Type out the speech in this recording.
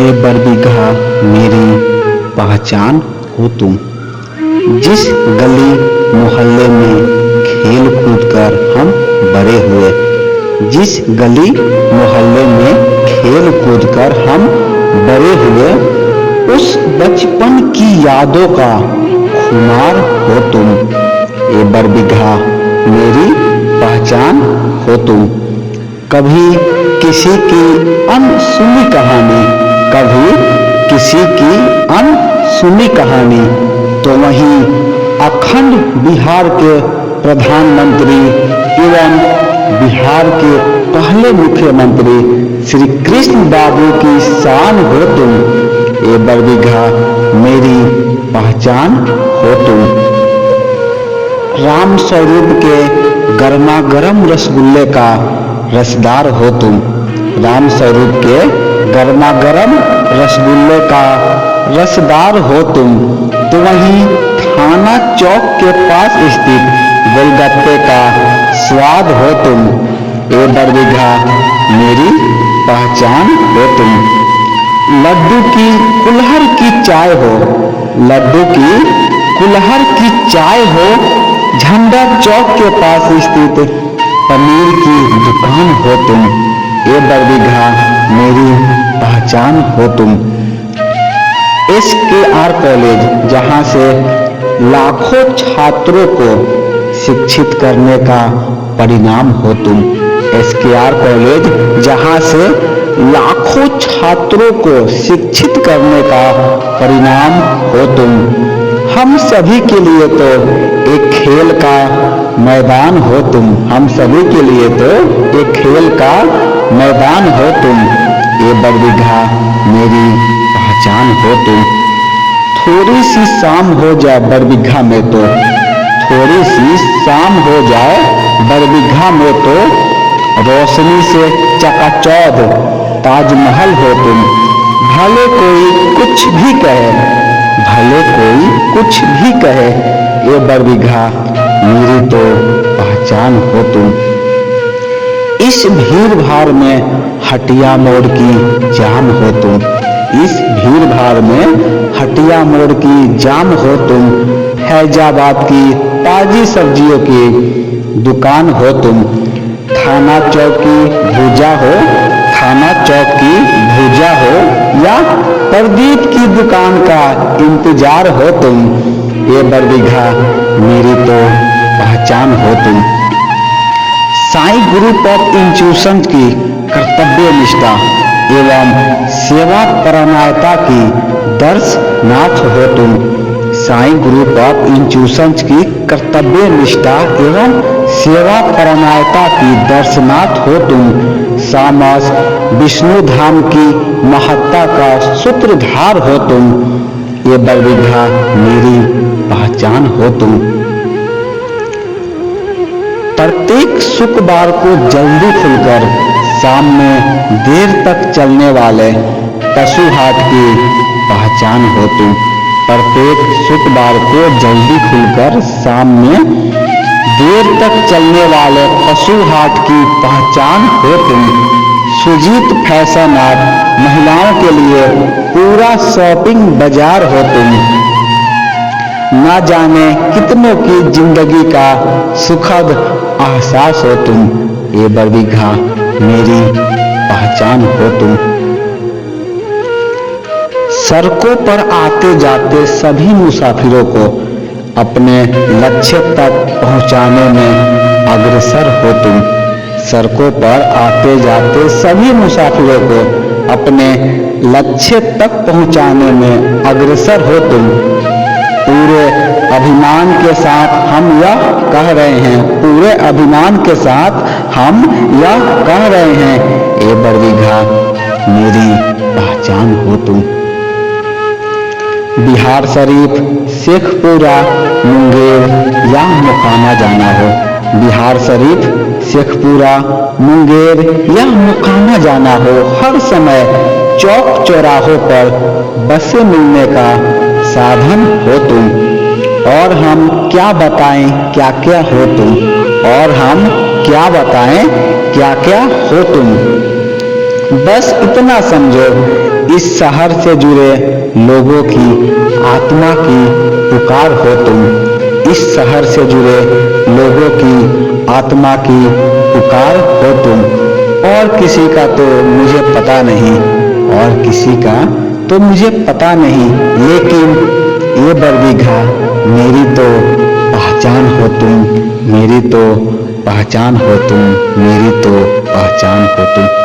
ए बरबीघा मेरी पहचान हो तुम। जिस गली मोहल्ले में खेल कूद कर हम बड़े हुए, जिस गली मोहल्ले में खेल कूद कर हम बड़े हुए, उस बचपन की यादों का खुमार हो तुम। ए बरबीघा मेरी पहचान हो तुम। कभी किसी की अनसुनी कहानी, कभी किसी की अनसुनी कहानी, तो वहीं अखंड बिहार के प्रधानमंत्री एवं बिहार के पहले मुख्यमंत्री श्री कृष्ण बाबू की शान हो तुम। ए बरबीघा मेरी पहचान हो तुम। राम स्वरूप के गर्मा गर्म रसगुल्ले का रसदार हो तुम। राम स्वरूप के गर्मा गर्म रसगुल्ले का रसदार हो तुम, तो वहीं थाना चौक के पास स्थित गोलगप्पे का स्वाद हो तुम। ए बरबीघा मेरी पहचान हो तुम। लड्डू की कुल्हड़ की चाय हो, लड्डू की कुल्हड़ की चाय हो, झंडा चौक के पास स्थित पनीर की दुकान हो तुम। ए बरबीघा मेरी पहचान हो तुम। SKR कॉलेज, जहां से लाखों छात्रों को शिक्षित करने का परिणाम हो तुम। SKR कॉलेज, जहां से लाखों छात्रों को शिक्षित करने का परिणाम हो तुम। हम सभी के लिए तो एक खेल का मैदान हो तुम। हम सभी के लिए तो एक खेल का मैदान हो तुम। ये बरबीघा मेरी पहचान हो तुम। थोड़ी सी शाम हो जाए बरबीघा में तो, थोड़ी सी शाम हो जाए बरबीघा में तो, रोशनी से चकाचौंध ताजमहल हो तुम। भले कोई कुछ भी कहे, भले कोई कुछ भी कहे, ये बरबीघा मेरी तो पहचान हो तुम। इस भीड़ भाड़ में हटिया मोड़ की जान हो तुम। इस भीड़ भाड़ में हटिया मोड़ की जान हो तुम। फैजाबाद की ताजी सब्जियों की दुकान हो तुम। थाना चौक की भुजा हो, थाना चौक की भुजा हो, या प्रदीप की दुकान का इंतजार हो तुम। ये बरबीघा मेरी तो पहचान हो तुम। साईं ग्रुप ऑफ इंस्टीट्यूशन की कर्तव्य निष्ठा एवं सेवा परायणता की दर्शनाथ हो तुम। साईं ग्रुप ऑफ इंस्टीट्यूशन की कर्तव्य निष्ठा एवं सेवा परायणता की दर्शनाथ हो तुम। सामास विष्णु धाम की महत्ता का सूत्रधार हो तुम। ये बरबीघा मेरी पहचान हो तुम। प्रत्येक शुक्रवार को जल्दी खुलकर शाम में देर तक चलने वाले पशु हाट की पहचान हो तुम। प्रत्येक शुक्रवार को जल्दी खुलकर शाम में देर तक चलने वाले पशु हाट की पहचान हो तुम। सुजीत फैशन आर्ट महिलाओं के लिए पूरा शॉपिंग बाजार हो तुम। ना जाने कितनों की जिंदगी का सुखद एहसास हो तुम। ये बरबीघा मेरी पहचान हो तुम। सड़कों पर आते जाते सभी मुसाफिरों को अपने लक्ष्य तक पहुंचाने में अग्रसर हो तुम। सड़कों पर आते जाते सभी मुसाफिरों को अपने लक्ष्य तक पहुंचाने में अग्रसर हो तुम। पूरे अभिमान के साथ हम यह कह रहे हैं, पूरे अभिमान के साथ हम यह कह रहे हैं, ए बरबीघा मेरी पहचान हो तुम। बिहार शरीफ, शेखपुरा, मुंगेर या मोकामा जाना हो, बिहार शरीफ, शेखपुरा, मुंगेर या मोकामा जाना हो, हर समय चौक चौराहों पर बसें मिलने का साधन हो तुम। और हम क्या बताएं क्या क्या हो तुम, और हम क्या बताएं क्या क्या हो तुम। बस इतना समझो, इस शहर से जुड़े लोगों की आत्मा की पुकार हो तुम। इस शहर से जुड़े लोगों की आत्मा की पुकार हो तुम। और किसी का तो मुझे पता नहीं, और किसी का तो मुझे पता नहीं, लेकिन ये बरबीघा मेरी तो पहचान हो तुम, मेरी तो पहचान हो तुम, मेरी तो पहचान हो तुम।